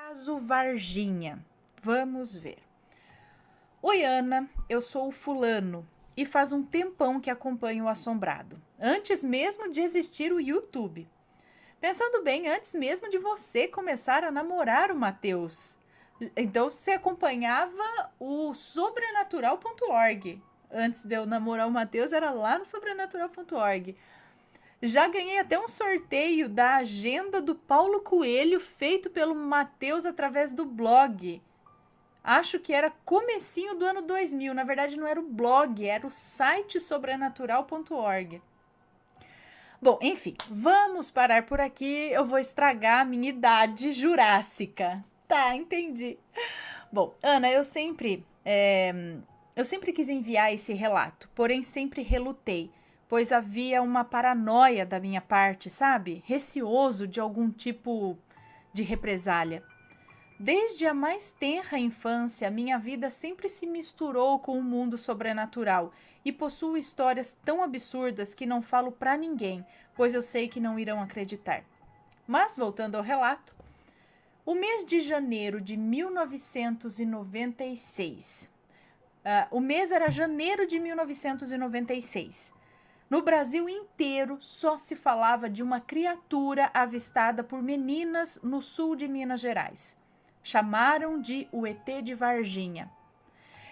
Caso Varginha. Vamos ver. Oi, Ana, eu sou o fulano e faz um tempão que acompanho o Assombrado, antes mesmo de existir o YouTube. Pensando bem, antes mesmo de você começar a namorar o Matheus. Então você acompanhava o sobrenatural.org. Antes de eu namorar o Matheus, era lá no sobrenatural.org. Já ganhei até um sorteio da agenda do Paulo Coelho feito pelo Matheus através do blog. Acho que era comecinho do ano 2000. Na verdade, não era o blog, era o site sobrenatural.org. Bom, enfim, vamos parar por aqui. Eu vou estragar a minha idade jurássica. Tá, entendi. Bom, Ana, eu sempre quis enviar esse relato, porém sempre relutei, pois havia uma paranoia da minha parte, sabe? Receoso de algum tipo de represália. Desde a mais tenra infância, minha vida sempre se misturou com o mundo sobrenatural e possuo histórias tão absurdas que não falo pra ninguém, pois eu sei que não irão acreditar. Mas, voltando ao relato, o mês de janeiro de 1996. O mês era janeiro de 1996. No Brasil inteiro só se falava de uma criatura avistada por meninas no sul de Minas Gerais. Chamaram de o ET de Varginha.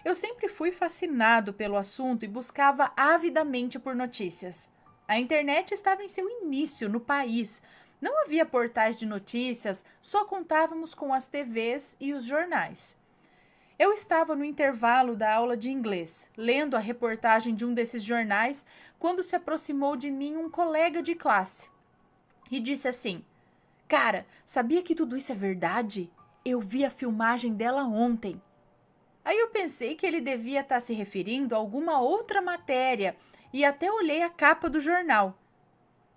Eu sempre fui fascinado pelo assunto e buscava avidamente por notícias. A internet estava em seu início no país. Não havia portais de notícias, só contávamos com as TVs e os jornais. Eu estava no intervalo da aula de inglês, lendo a reportagem de um desses jornais, quando se aproximou de mim um colega de classe e disse assim: "Cara, sabia que tudo isso é verdade? Eu vi a filmagem dela ontem." Aí eu pensei que ele devia estar se referindo a alguma outra matéria e até olhei a capa do jornal.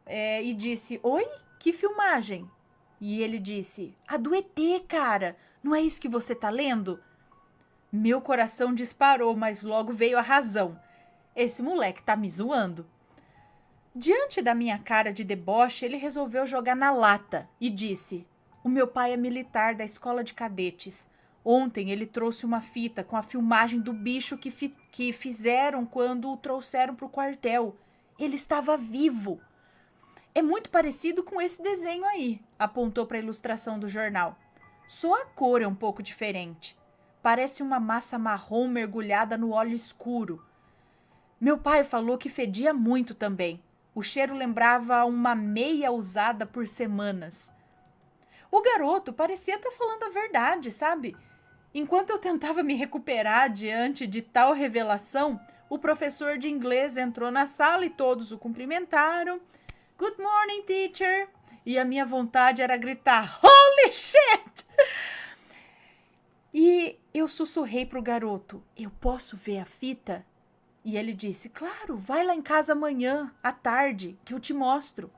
E disse: "Oi? Que filmagem?" E ele disse: "A do ET, cara. Não é isso que você tá lendo?" Meu coração disparou, mas logo veio a razão. Esse moleque tá me zoando. Diante da minha cara de deboche, ele resolveu jogar na lata e disse: "O meu pai é militar da escola de cadetes. Ontem ele trouxe uma fita com a filmagem do bicho que fizeram quando o trouxeram pro quartel. Ele estava vivo. É muito parecido com esse desenho aí", apontou para a ilustração do jornal. "Só a cor é um pouco diferente. Parece uma massa marrom mergulhada no óleo escuro. Meu pai falou que fedia muito também. O cheiro lembrava uma meia usada por semanas." O garoto parecia estar falando a verdade, sabe? Enquanto eu tentava me recuperar diante de tal revelação, o professor de inglês entrou na sala e todos o cumprimentaram. "Good morning, teacher." E a minha vontade era gritar: "Holy shit!" E eu sussurrei pro garoto: "Eu posso ver a fita?" E ele disse: "Claro, vai lá em casa amanhã, à tarde, que eu te mostro."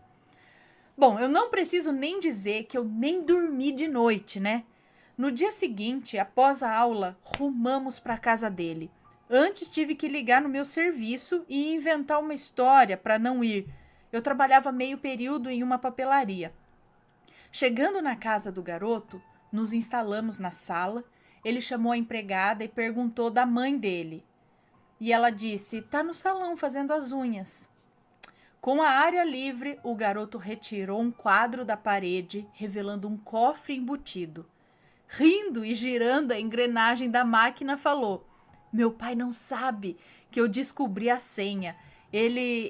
Bom, eu não preciso nem dizer que eu nem dormi de noite, né? No dia seguinte, após a aula, rumamos para a casa dele. Antes tive que ligar no meu serviço e inventar uma história para não ir. Eu trabalhava meio período em uma papelaria. Chegando na casa do garoto, nos instalamos na sala. Ele chamou a empregada e perguntou da mãe dele. E ela disse: "Tá no salão fazendo as unhas." Com a área livre, o garoto retirou um quadro da parede, revelando um cofre embutido. Rindo e girando a engrenagem da máquina, falou: "Meu pai não sabe que eu descobri a senha.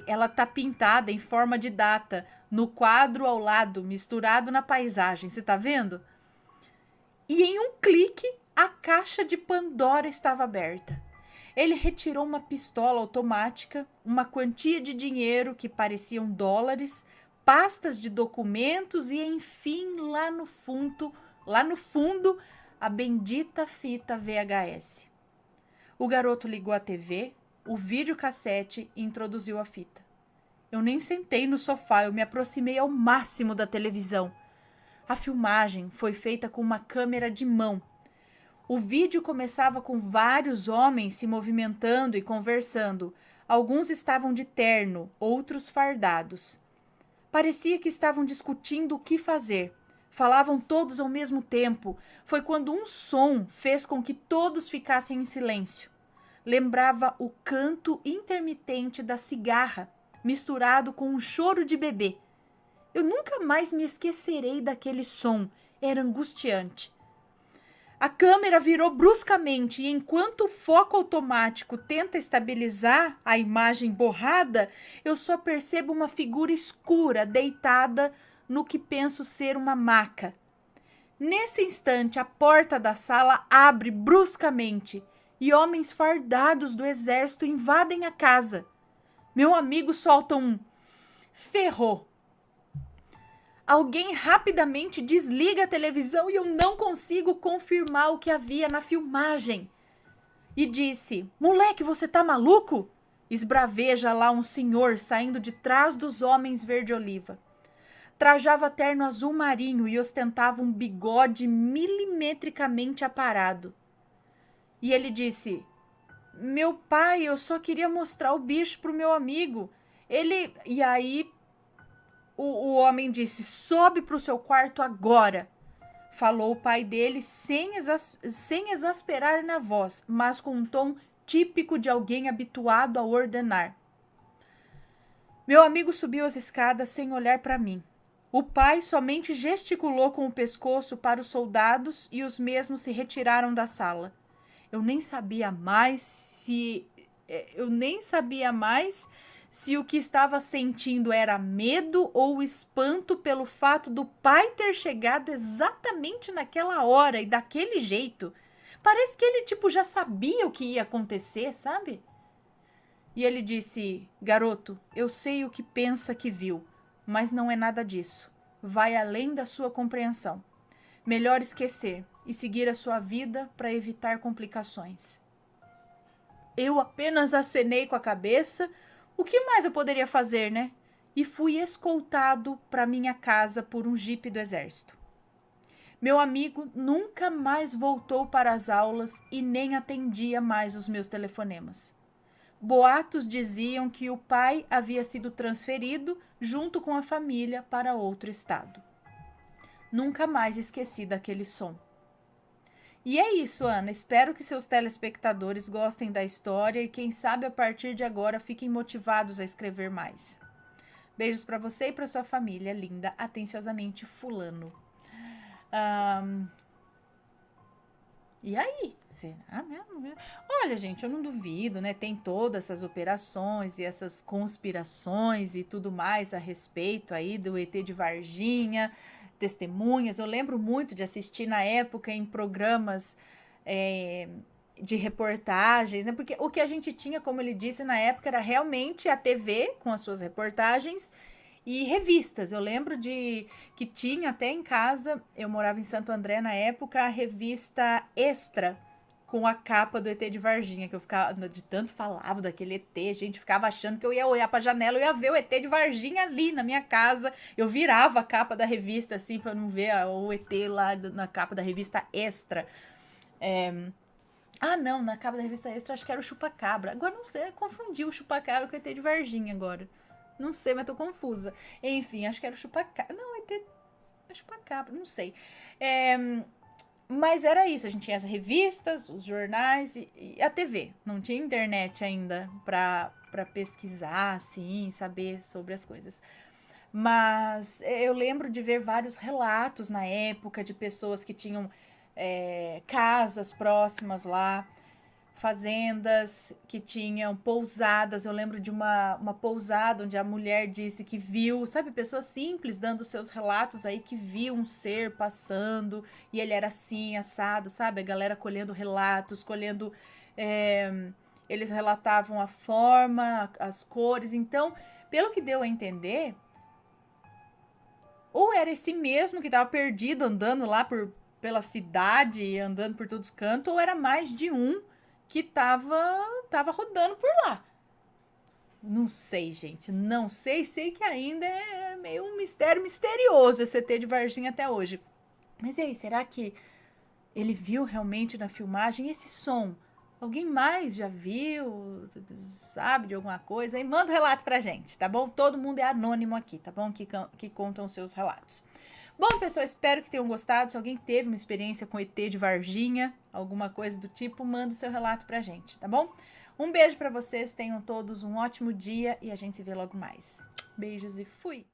Ela tá pintada em forma de data no quadro ao lado, misturado na paisagem. Você tá vendo?" E em um clique, a caixa de Pandora estava aberta. Ele retirou uma pistola automática, uma quantia de dinheiro que pareciam dólares, pastas de documentos e, enfim, lá no fundo, a bendita fita VHS. O garoto ligou a TV, o videocassete e introduziu a fita. Eu nem sentei no sofá, eu me aproximei ao máximo da televisão. A filmagem foi feita com uma câmera de mão. O vídeo começava com vários homens se movimentando e conversando. Alguns estavam de terno, outros fardados. Parecia que estavam discutindo o que fazer. Falavam todos ao mesmo tempo. Foi quando um som fez com que todos ficassem em silêncio. Lembrava o canto intermitente da cigarra, misturado com um choro de bebê. Eu nunca mais me esquecerei daquele som. Era angustiante. A câmera virou bruscamente e enquanto o foco automático tenta estabilizar a imagem borrada, eu só percebo uma figura escura deitada no que penso ser uma maca. Nesse instante, a porta da sala abre bruscamente e homens fardados do exército invadem a casa. Meu amigo solta um ferrou. Alguém rapidamente desliga a televisão e eu não consigo confirmar o que havia na filmagem. E disse, moleque, você tá maluco? Esbraveja lá um senhor saindo de trás dos homens verde-oliva. Trajava terno azul marinho e ostentava um bigode milimetricamente aparado. E ele disse, meu pai, eu só queria mostrar o bicho pro meu amigo. E aí o homem disse, sobe pro seu quarto agora. Falou o pai dele sem exasperar na voz, mas com um tom típico de alguém habituado a ordenar. Meu amigo subiu as escadas sem olhar para mim. O pai somente gesticulou com o pescoço para os soldados e os mesmos se retiraram da sala. Eu nem sabia mais se o que estava sentindo era medo ou espanto pelo fato do pai ter chegado exatamente naquela hora e daquele jeito. Parece que ele já sabia o que ia acontecer, sabe? E ele disse, garoto, eu sei o que pensa que viu, mas não é nada disso. Vai além da sua compreensão. Melhor esquecer e seguir a sua vida para evitar complicações. Eu apenas acenei com a cabeça. O que mais eu poderia fazer, né? E fui escoltado para minha casa por um jipe do exército. Meu amigo nunca mais voltou para as aulas e nem atendia mais os meus telefonemas. Boatos diziam que o pai havia sido transferido junto com a família para outro estado. Nunca mais esqueci daquele som. E é isso, Ana. Espero que seus telespectadores gostem da história e quem sabe a partir de agora fiquem motivados a escrever mais. Beijos para você e para sua família linda. Atenciosamente, Fulano. E aí? Será mesmo? Olha, gente, eu não duvido, né? Tem todas essas operações e essas conspirações e tudo mais a respeito aí do ET de Varginha, testemunhas. Eu lembro muito de assistir na época em programas de reportagens, né? Porque o que a gente tinha, como ele disse, na época era realmente a TV com as suas reportagens e revistas. Eu lembro que tinha até em casa, eu morava em Santo André na época, a revista Extra, com a capa do ET de Varginha, que eu ficava, de tanto falava daquele ET, a gente ficava achando que eu ia olhar pra janela, eu ia ver o ET de Varginha ali na minha casa, eu virava a capa da revista assim, pra não ver o ET lá na capa da revista Extra. Não, na capa da revista Extra acho que era o Chupacabra, agora não sei, confundi o Chupacabra com o ET de Varginha agora. Não sei, mas tô confusa. Enfim, acho que era o Chupacabra. Não, é Chupacabra, não sei. Mas era isso, a gente tinha as revistas, os jornais e a TV. Não tinha internet ainda pra pesquisar, assim, saber sobre as coisas. Mas eu lembro de ver vários relatos na época de pessoas que tinham casas próximas lá, fazendas que tinham pousadas. Eu lembro de uma pousada onde a mulher disse que viu, sabe, pessoas simples dando seus relatos aí que viu um ser passando e ele era assim, assado, sabe? A galera colhendo relatos, eles relatavam a forma, as cores. Então, pelo que deu a entender, ou era esse mesmo que estava perdido andando lá pela cidade, andando por todos os cantos, ou era mais de um que tava rodando por lá. Não sei, gente, não sei. Sei que ainda é meio um mistério misterioso esse ET de Varginha até hoje. Mas e aí, será que ele viu realmente na filmagem esse som? Alguém mais já viu, sabe de alguma coisa? Aí manda um relato pra gente, tá bom? Todo mundo é anônimo aqui, tá bom? Que contam os seus relatos. Bom, pessoal, espero que tenham gostado. Se alguém teve uma experiência com ET de Varginha, alguma coisa do tipo, manda o seu relato pra gente, tá bom? Um beijo pra vocês, tenham todos um ótimo dia e a gente se vê logo mais. Beijos e fui!